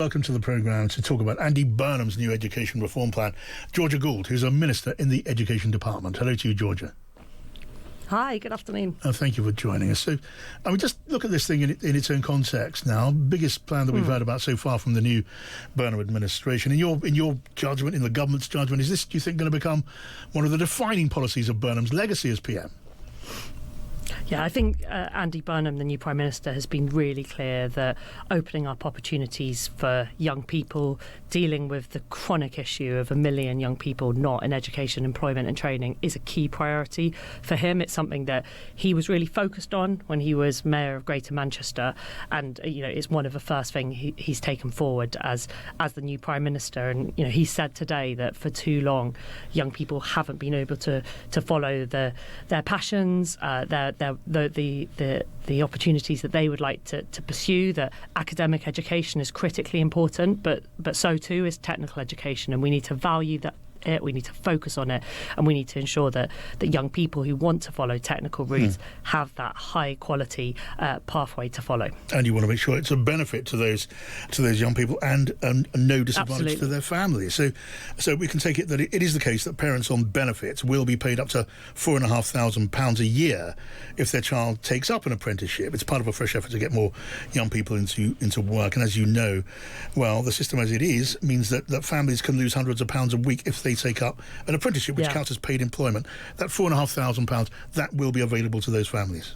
Welcome to the programme to talk about Andy Burnham's new education reform plan. Georgia Gould, who's a minister in the Education Department. Hello to you, Georgia. Hi, good afternoon. Thank you for joining us. So, I mean, just look at this thing in its own context now. Biggest plan that we've heard about so far from the new Burnham administration. In your judgment, in the government's judgment, is this, do you think, going to become one of the defining policies of Burnham's legacy as PM? Yeah, I think Andy Burnham, the new Prime Minister, has been really clear that opening up opportunities for young people, dealing with the chronic issue of 1 million young people not in education, employment and training is a key priority for him. It's something that he was really focused on when he was Mayor of Greater Manchester, and it's one of the first things he's taken forward as the new Prime Minister. And he said today that for too long young people haven't been able to follow their passions, the opportunities that they would like to pursue. That academic education is critically important, but so too is technical education, and we need to value that. We need to focus on it, and we need to ensure that young people who want to follow technical routes have that high quality pathway to follow. And you want to make sure it's a benefit to those young people and no disadvantage to their families. So we can take it that it is the case that parents on benefits will be paid up to £4,500 a year if their child takes up an apprenticeship. It's part of a fresh effort to get more young people into work. And as you know, well, the system as it is means that families can lose hundreds of pounds a week if they take up an apprenticeship, which counts as paid employment. That £4,500, that will be available to those families.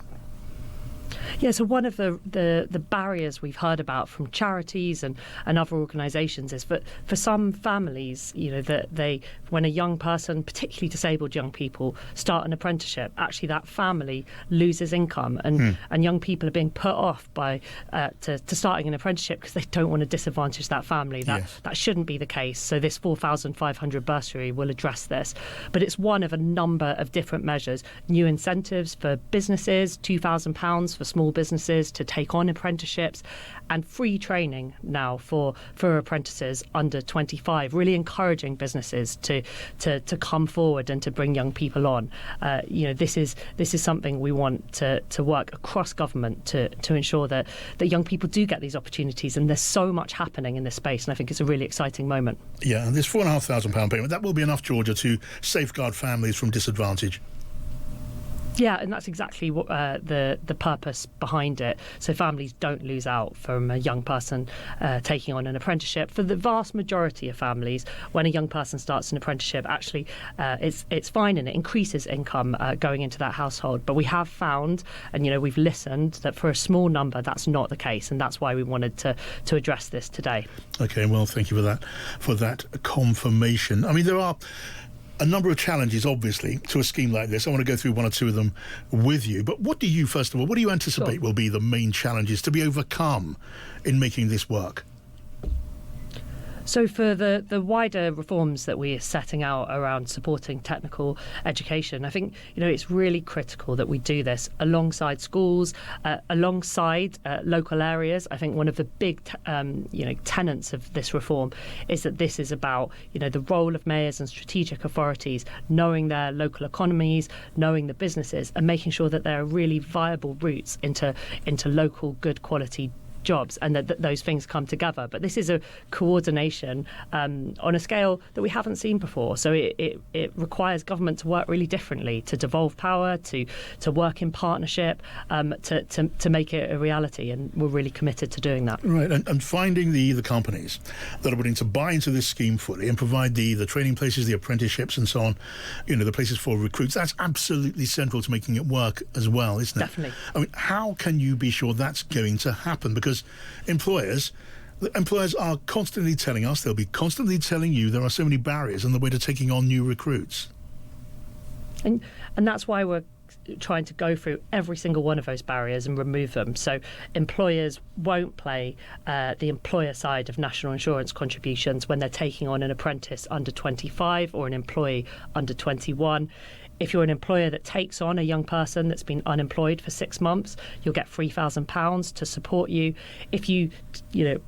Yeah, so one of the barriers we've heard about from charities and other organisations is that for some families, that when a young person, particularly disabled young people, start an apprenticeship, actually that family loses income, and young people are being put off to starting an apprenticeship because they don't want to disadvantage that family. That shouldn't be the case. So this £4,500 bursary will address this, but it's one of a number of different measures. New incentives for businesses, £2,000 for small businesses to take on apprenticeships, and free training now for apprentices under 25, really encouraging businesses to come forward and to bring young people on. This is something we want to work across government to ensure that young people do get these opportunities, and there's so much happening in this space, and I think it's a really exciting moment. Yeah, and this £4,500 payment, that will be enough, Georgia, to safeguard families from disadvantage. Yeah, and that's exactly what the purpose behind it. So families don't lose out from a young person taking on an apprenticeship. For the vast majority of families, when a young person starts an apprenticeship, actually it's fine and it increases income going into that household. But we have found, and we've listened, that for a small number that's not the case, and that's why we wanted to address this today. Okay, well, thank you for that confirmation. I mean, there are a number of challenges, obviously, to a scheme like this. I want to go through one or two of them with you. But what do you anticipate will be the main challenges to be overcome in making this work? So for the wider reforms that we are setting out around supporting technical education, I think it's really critical that we do this alongside schools, alongside local areas. I think one of the big tenets of this reform is that this is about the role of mayors and strategic authorities knowing their local economies, knowing the businesses, and making sure that there are really viable routes into local good quality jobs, and that those things come together. But this is a coordination on a scale that we haven't seen before. So it requires government to work really differently, to devolve power, to work in partnership, to make it a reality. And we're really committed to doing that. Right, and finding the companies that are willing to buy into this scheme fully and provide the training places, the apprenticeships and so on, the places for recruits, that's absolutely central to making it work as well, isn't it? Definitely. I mean, how can you be sure that's going to happen? Because employers are constantly telling us, they'll be constantly telling you there are so many barriers in the way to taking on new recruits. And that's why we're trying to go through every single one of those barriers and remove them. So employers won't play the employer side of national insurance contributions when they're taking on an apprentice under 25 or an employee under 21. if you're an employer that takes on a young person that's been unemployed for 6 months, you'll get £3,000 to support you. If you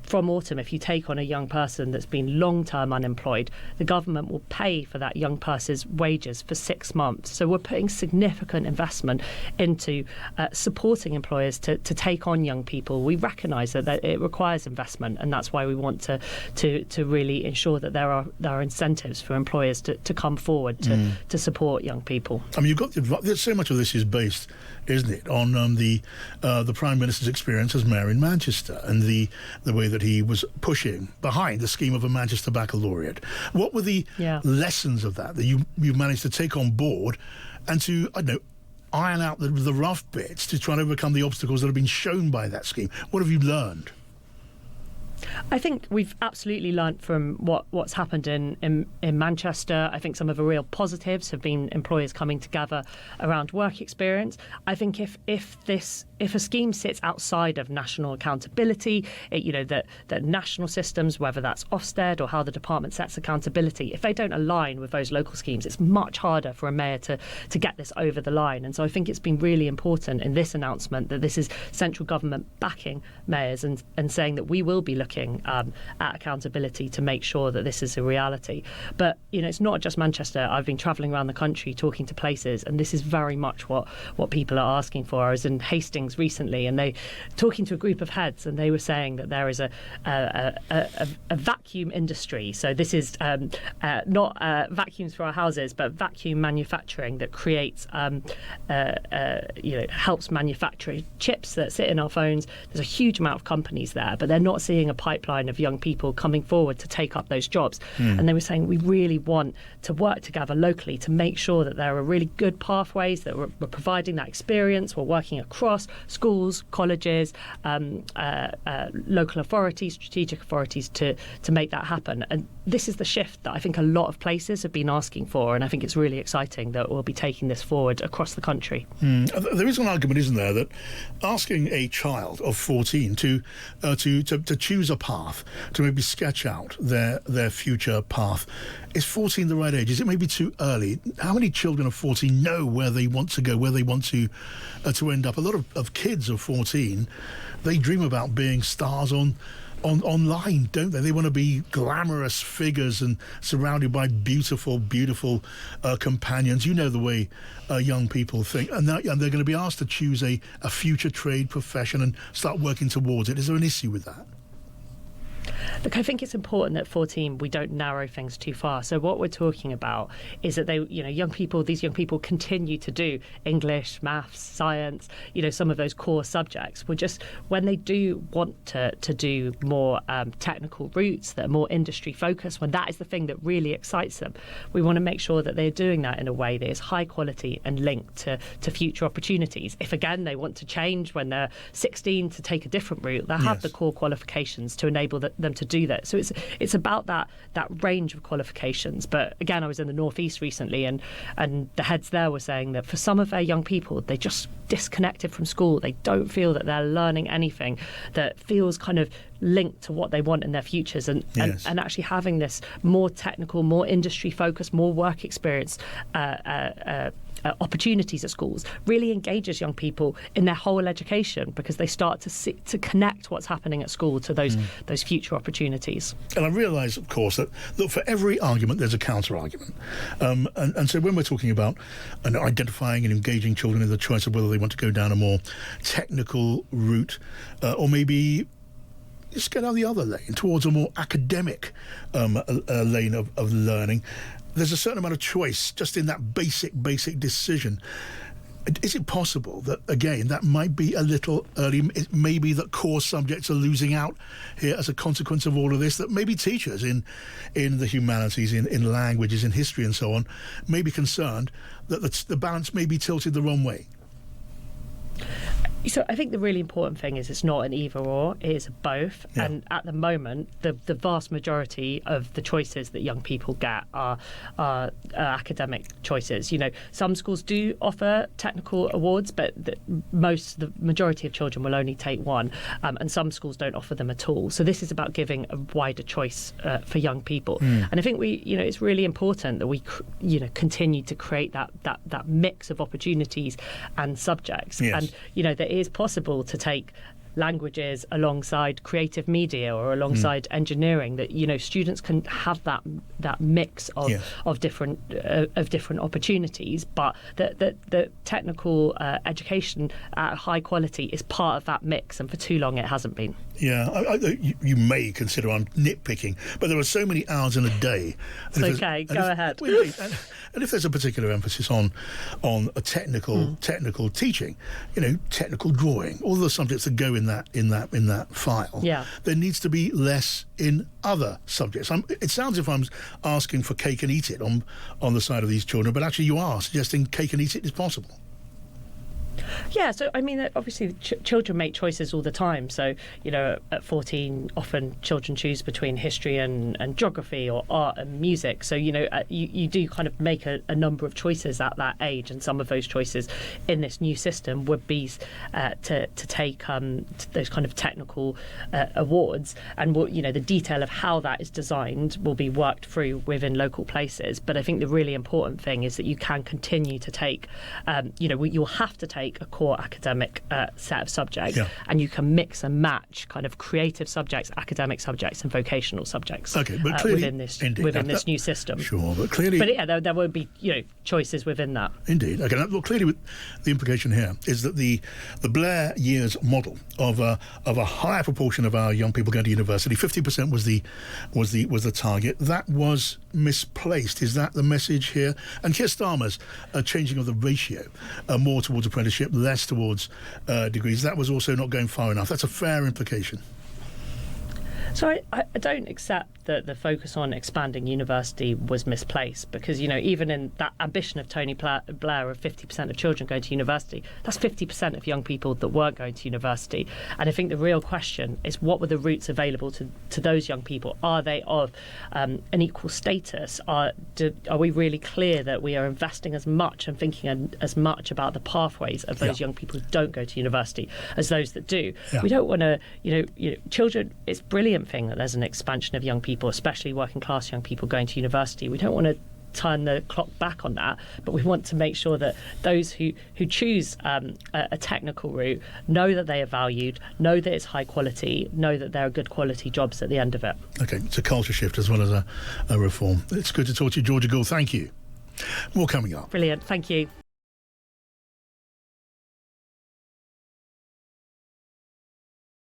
from autumn, if you take on a young person that's been long-term unemployed, the government will pay for that young person's wages for 6 months. So we're putting significant investment into supporting employers to take on young people. We recognise that it requires investment, and that's why we want to really ensure that there are incentives for employers to come forward to support young people. I mean, there's so much of this is based, isn't it, on the Prime Minister's experience as mayor in Manchester and the way that he was pushing behind the scheme of a Manchester baccalaureate. What were the lessons of that you've managed to take on board and to, I don't know, iron out the rough bits to try and overcome the obstacles that have been shown by that scheme? What have you learned? I think we've absolutely learnt from what's happened in Manchester. I think some of the real positives have been employers coming together around work experience. I think if a scheme sits outside of national accountability, that national systems, whether that's Ofsted or how the department sets accountability, if they don't align with those local schemes, it's much harder for a mayor to get this over the line. And so I think it's been really important in this announcement that this is central government backing mayors and saying that we will be looking at accountability to make sure that this is a reality. But it's not just Manchester. I've been travelling around the country talking to places, and this is very much what people are asking for. I was in Hastings recently, and they talking to a group of heads, and they were saying that there is a vacuum industry. So this is not vacuums for our houses, but vacuum manufacturing that creates helps manufacture chips that sit in our phones. There's a huge amount of companies there, but they're not seeing a pipeline of young people coming forward to take up those jobs. And they were saying we really want to work together locally to make sure that there are really good pathways, that we're providing that experience. We're working across schools, colleges, local authorities, strategic authorities to make that happen. And this is the shift that I think a lot of places have been asking for, and I think it's really exciting that we'll be taking this forward across the country. There is an argument, isn't there, that asking a child of 14 to choose a path, to maybe sketch out their future path, is 14 the right age? Is it maybe too early? How many children of 14 know where they want to go, where they want to end up? A lot of kids of 14, they dream about being stars online, don't they? They want to be glamorous figures and surrounded by beautiful companions. You know the way young people think, and they're going to be asked to choose a future trade profession and start working towards it. Is there an issue with that? Look, I think it's important that 14 we don't narrow things too far. So what we're talking about is that these young people continue to do English, maths, science, some of those core subjects. We're just, when they do want to do more technical routes that are more industry focused, when that is the thing that really excites them, we want to make sure that they're doing that in a way that is high quality and linked to future opportunities. If again they want to change when they're 16 to take a different route, they have the core qualifications to enable them to do that. So it's about that range of qualifications. But again, I was in the Northeast recently, and the heads there were saying that for some of their young people, they just disconnected from school. They don't feel that they're learning anything that feels kind of linked to what they want in their futures, and actually having this more technical, more industry focused, more work experience opportunities at schools really engages young people in their whole education, because they start to connect what's happening at school to those future opportunities. And I realise, of course, that for every argument there's a counter argument, and so when we're talking about identifying and engaging children in the choice of whether they want to go down a more technical route or maybe just go down the other lane towards a more academic lane of learning, there's a certain amount of choice just in that basic decision. Is it possible that, again, that might be a little early? It may be that core subjects are losing out here as a consequence of all of this, that maybe teachers in the humanities, in languages, in history and so on, may be concerned that the balance may be tilted the wrong way? So I think the really important thing is it's not an either or, it is a both. Yeah. And at the moment, the vast majority of the choices that young people get are academic choices. You know, some schools do offer technical awards, but the majority of children will only take one, and some schools don't offer them at all. So this is about giving a wider choice for young people. And I think it's really important that we continue to create that mix of opportunities and subjects. Yes. And there is possible to take languages alongside creative media or alongside engineering, that students can have that mix of different opportunities, but the technical education at high quality is part of that mix, and for too long it hasn't been. Yeah, you may consider I'm nitpicking, but there are so many hours in a day. It's okay, go ahead. And if there's a particular emphasis on a technical teaching, technical drawing, all the subjects that go in that file, there needs to be less in other subjects. It sounds as if I'm asking for cake and eat it on the side of these children, but actually you are suggesting cake and eat it is possible. Yeah, so I mean, obviously children make choices all the time. So, at 14, often children choose between history and geography, or art and music. So, you do kind of make a number of choices at that age, and some of those choices in this new system would be to take those kind of technical awards. And the detail of how that is designed will be worked through within local places. But I think the really important thing is that you can continue to take, you'll have to take a core academic set of subjects, and you can mix and match kind of creative subjects, academic subjects, and vocational subjects. Okay, but clearly, within this new system. Sure, but clearly, there will be choices within that. Indeed. Okay. Well, clearly, the implication here is that the Blair years model of a higher proportion of our young people going to university, 50% was the target. That was misplaced. Is that the message here? And Keir Starmer's changing of the ratio, more towards apprenticeship, less towards degrees. That was also not going far enough. That's a fair implication. So I don't accept that the focus on expanding university was misplaced, because, even in that ambition of Tony Blair of 50% of children going to university, that's 50% of young people that weren't going to university. And I think the real question is, what were the routes available to those young people? Are they of an equal status? Are we really clear that we are investing as much and thinking as much about the pathways of those young people who don't go to university as those that do? We don't want to, children, it's a brilliant thing that there's an expansion of young people, especially working class young people going to university. We don't want to turn the clock back on that, but we want to make sure that those who choose a technical route know that they are valued, know that it's high quality, know that there are good quality jobs at the end of it. Okay, it's a culture shift as well as a reform. It's good to talk to you, Georgia Gould. Thank you. More coming up. Brilliant. Thank you.